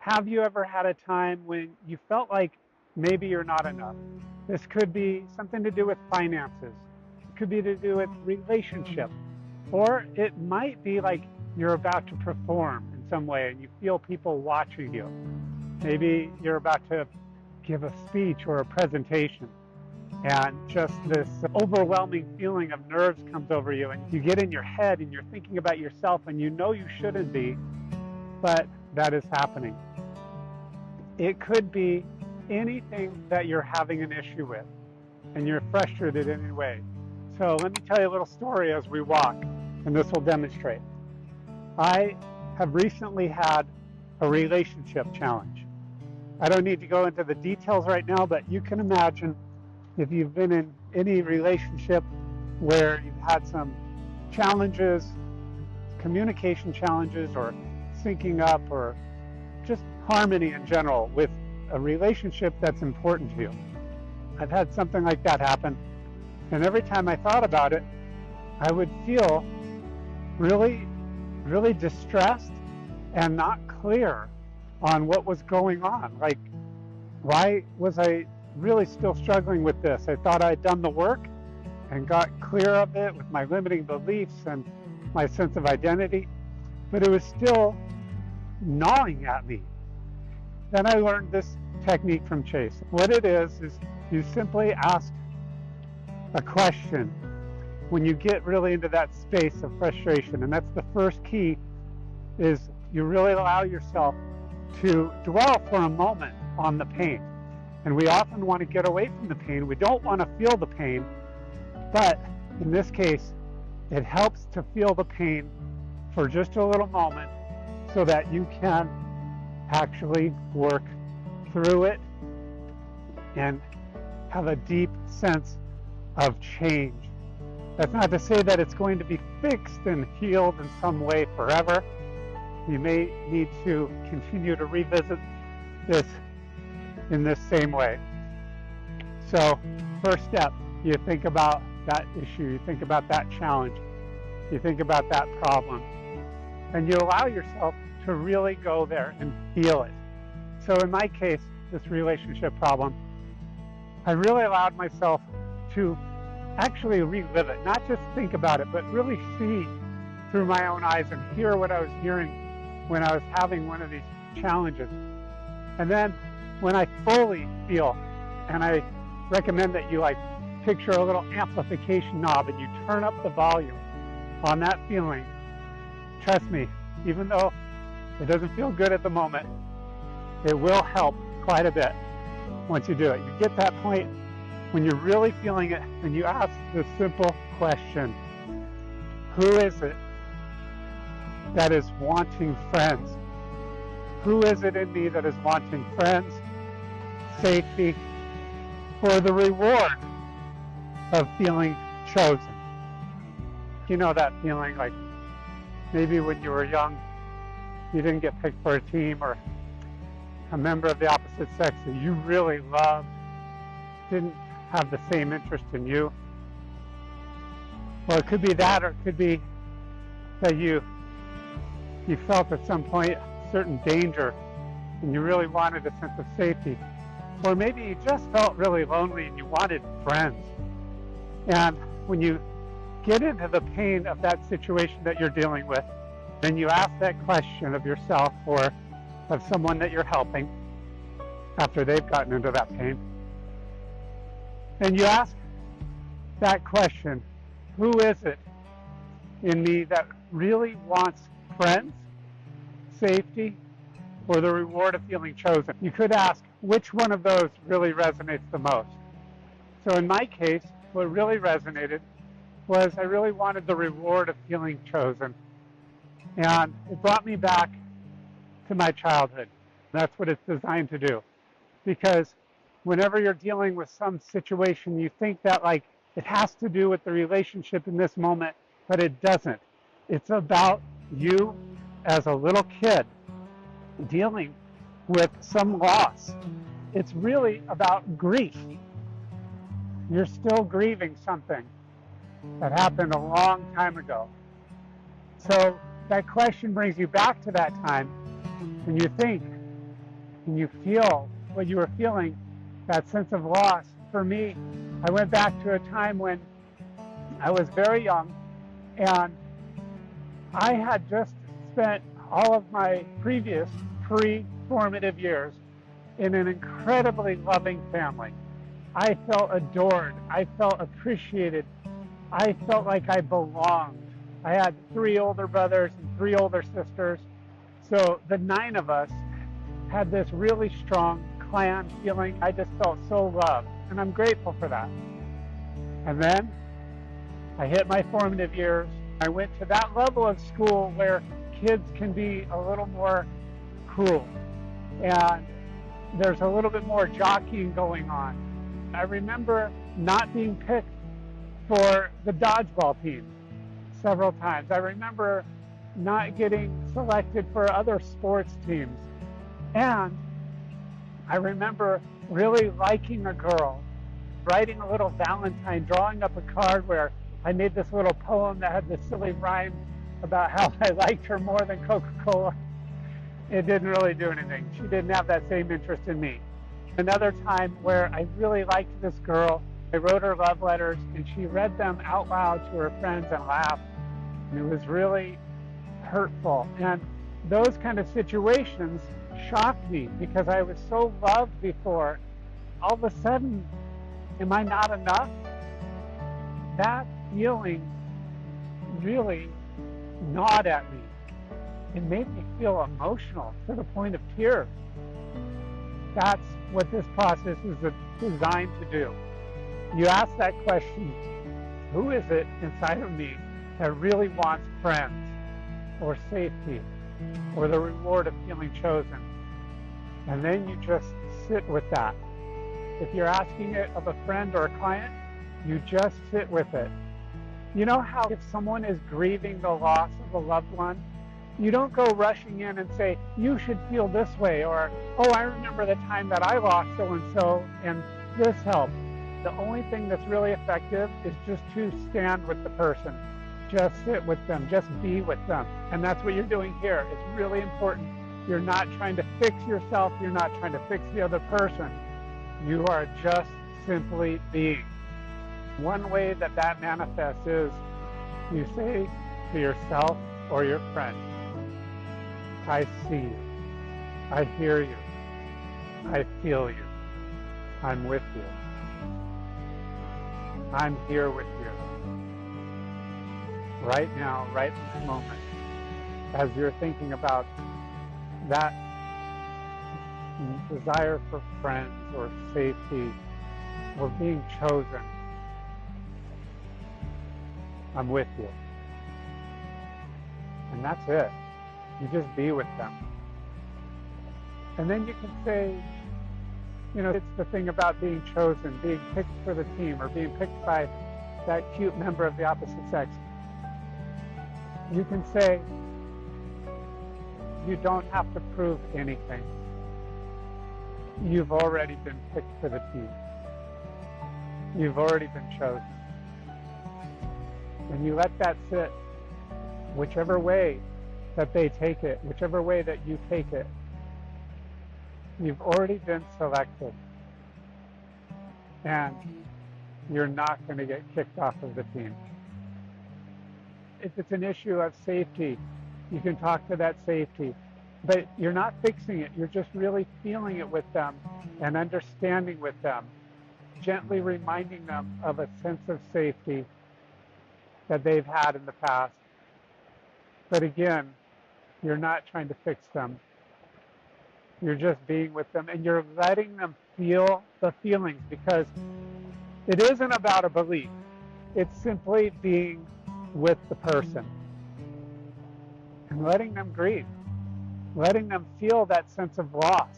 Have you ever had a time when you felt like maybe you're not enough? This could be something to do with finances. It could be to do with relationship. Or it might be like you're about to perform in some way and you feel people watching you. Maybe you're about to give a speech or a presentation and just this overwhelming feeling of nerves comes over you and you get in your head and you're thinking about yourself and you know you shouldn't be, but that is happening. It could be anything that you're having an issue with and you're frustrated in any way. So let me tell you a little story as we walk, and this will demonstrate. I have recently had a relationship challenge. I don't need to go into the details right now, but you can imagine if you've been in any relationship where you've had some challenges, communication challenges, or syncing up, or just harmony in general with a relationship that's important to you. I've had something like that happen, and every time I thought about it, I would feel really, really distressed and not clear on what was going on. Like, why was I really still struggling with this? I thought I'd done the work and got clear of it with my limiting beliefs and my sense of identity, but it was still gnawing at me. Then I learned this technique from Chase. What it is you simply ask a question when you get really into that space of frustration. And that's the first key, is you really allow yourself to dwell for a moment on the pain. And we often want to get away from the pain. We don't want to feel the pain. But in this case, it helps to feel the pain for just a little moment so that you can actually work through it and have a deep sense of change. That's not to say that it's going to be fixed and healed in some way forever. You may need to continue to revisit this in this same way. So, first step, you think about that issue, you think about that challenge, you think about that problem, and you allow yourself to really go there and feel it. So in my case, this relationship problem, I really allowed myself to actually relive it, not just think about it, but really see through my own eyes and hear what I was hearing when I was having one of these challenges. And then when I fully feel, and I recommend that you picture a little amplification knob and you turn up the volume on that feeling, trust me, even though it doesn't feel good at the moment, it will help quite a bit once you do it. You get that point when you're really feeling it and you ask the simple question, who is it that is wanting friends? Who is it in me that is wanting friends, safety, or the reward of feeling chosen? You know that feeling, like maybe when you were young, you didn't get picked for a team, or a member of the opposite sex that you really loved didn't have the same interest in you. Well, it could be that, or it could be that you felt at some point certain danger and you really wanted a sense of safety. Or maybe you just felt really lonely and you wanted friends. And when you get into the pain of that situation that you're dealing with, then you ask that question of yourself or of someone that you're helping after they've gotten into that pain. And you ask that question, who is it in me that really wants friends, safety, or the reward of feeling chosen? You could ask, which one of those really resonates the most? So in my case, what really resonated was I really wanted the reward of feeling chosen. And it brought me back to my childhood. That's what it's designed to do. Because whenever you're dealing with some situation, you think that it has to do with the relationship in this moment, but it doesn't. It's about you as a little kid dealing with some loss. It's really about grief. You're still grieving something that happened a long time ago. So that question brings you back to that time and you think, and you feel what you were feeling, that sense of loss. For me, I went back to a time when I was very young, and I had just spent all of my previous pre-formative years in an incredibly loving family. I felt adored. I felt appreciated. I felt like I belonged. I had 3 older brothers and 3 older sisters. So the 9 of us had this really strong clan feeling. I just felt so loved, and I'm grateful for that. And then I hit my formative years. I went to that level of school where kids can be a little more cruel, and there's a little bit more jockeying going on. I remember not being picked for the dodgeball team several times. I remember not getting selected for other sports teams. And I remember really liking a girl, writing a little Valentine, drawing up a card where I made this little poem that had this silly rhyme about how I liked her more than Coca-Cola. It didn't really do anything. She didn't have that same interest in me. Another time where I really liked this girl, I wrote her love letters, and she read them out loud to her friends and laughed. And it was really hurtful. And those kind of situations shocked me because I was so loved before. All of a sudden, am I not enough? That feeling really gnawed at me. It made me feel emotional to the point of tears. That's what this process is designed to do. You ask that question, who is it inside of me that really wants friends or safety or the reward of feeling chosen? And then you just sit with that. If you're asking it of a friend or a client, you just sit with it. You know how if someone is grieving the loss of a loved one, you don't go rushing in and say, you should feel this way, or, oh, I remember the time that I lost so-and-so, and this helped. The only thing that's really effective is just to stand with the person. Just sit with them, just be with them. And that's what you're doing here. It's really important. You're not trying to fix yourself. You're not trying to fix the other person. You are just simply being. One way that that manifests is you say to yourself or your friend, I see you. I hear you. I feel you. I'm with you. I'm here with you. Right now, right in this moment, as you're thinking about that desire for friends or safety or being chosen, I'm with you. And that's it. You just be with them. And then you can say, you know, it's the thing about being chosen, being picked for the team, or being picked by that cute member of the opposite sex. You can say, you don't have to prove anything. You've already been picked for the team. You've already been chosen. And you let that sit, whichever way that they take it, whichever way that you take it. You've already been selected. And you're not going to get kicked off of the team. If it's an issue of safety, you can talk to that safety. But you're not fixing it. You're just really feeling it with them and understanding with them, gently reminding them of a sense of safety that they've had in the past. But again, you're not trying to fix them. You're just being with them, and you're letting them feel the feelings, because it isn't about a belief. It's simply being with the person and letting them grieve, letting them feel that sense of loss,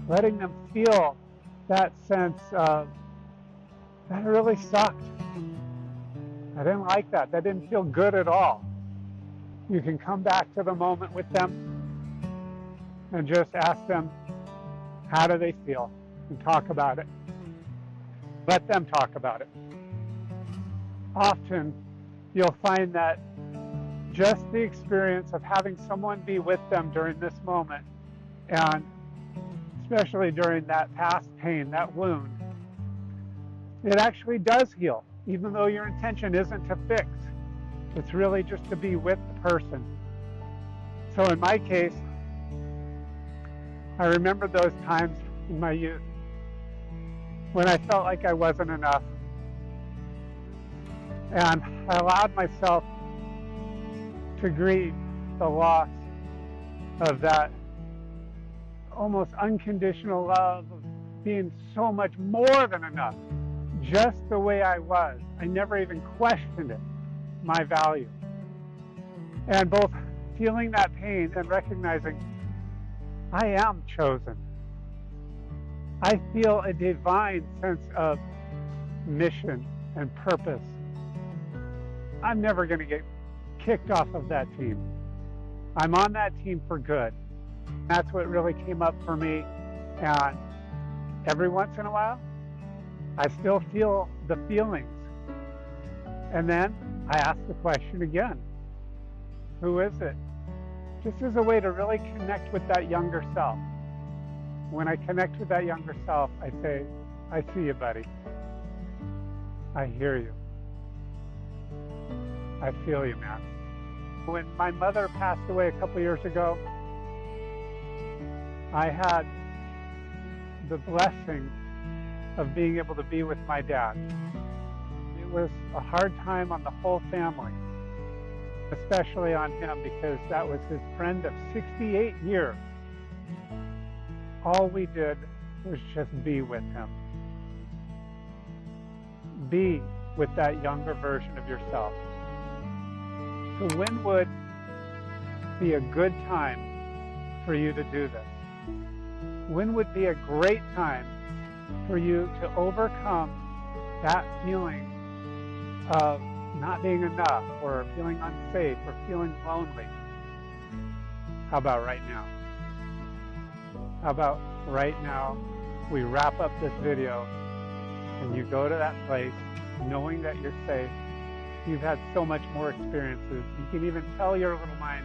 letting them feel that sense of, that really sucked. I didn't like that. That didn't feel good at all. You can come back to the moment with them and just ask them, how do they feel? And talk about it. Let them talk about it. Often, you'll find that just the experience of having someone be with them during this moment and especially during that past pain, that wound, it actually does heal, even though your intention isn't to fix. It's really just to be with the person. So in my case, I remember those times in my youth when I felt like I wasn't enough. And I allowed myself to grieve the loss of that almost unconditional love, of being so much more than enough, just the way I was. I never even questioned it, my value. And both feeling that pain and recognizing I am chosen. I feel a divine sense of mission and purpose. I'm never going to get kicked off of that team. I'm on that team for good. That's what really came up for me. And every once in a while, I still feel the feelings. And then I ask the question again, who is it? Just as a way to really connect with that younger self. When I connect with that younger self, I say, I see you, buddy. I hear you. I feel you, man. When my mother passed away a couple years ago, I had the blessing of being able to be with my dad. It was a hard time on the whole family, especially on him, because that was his friend of 68 years. All we did was just be with him. Be with that younger version of yourself. So when would be a good time for you to do this? When would be a great time for you to overcome that feeling of not being enough, or feeling unsafe, or feeling lonely? How about right now? How about right now we wrap up this video and you go to that place knowing that you're safe. You've had so much more experiences. You can even tell your little mind,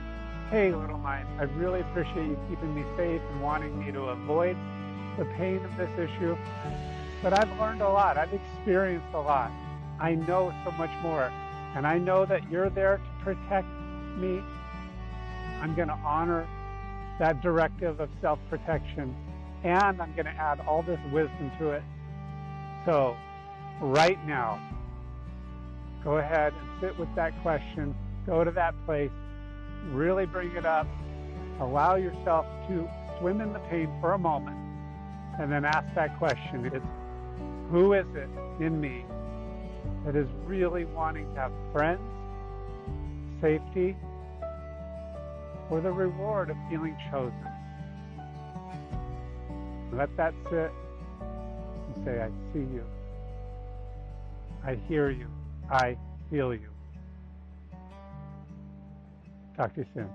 hey, little mind, I really appreciate you keeping me safe and wanting me to avoid the pain of this issue. But I've learned a lot. I've experienced a lot. I know so much more. And I know that you're there to protect me. I'm going to honor that directive of self-protection. And I'm going to add all this wisdom to it. So right now, go ahead and sit with that question. Go to that place. Really bring it up. Allow yourself to swim in the pain for a moment. And then ask that question. It's, who is it in me that is really wanting to have friends, safety, or the reward of feeling chosen? Let that sit and say, I see you. I hear you. I feel you. Talk to you soon.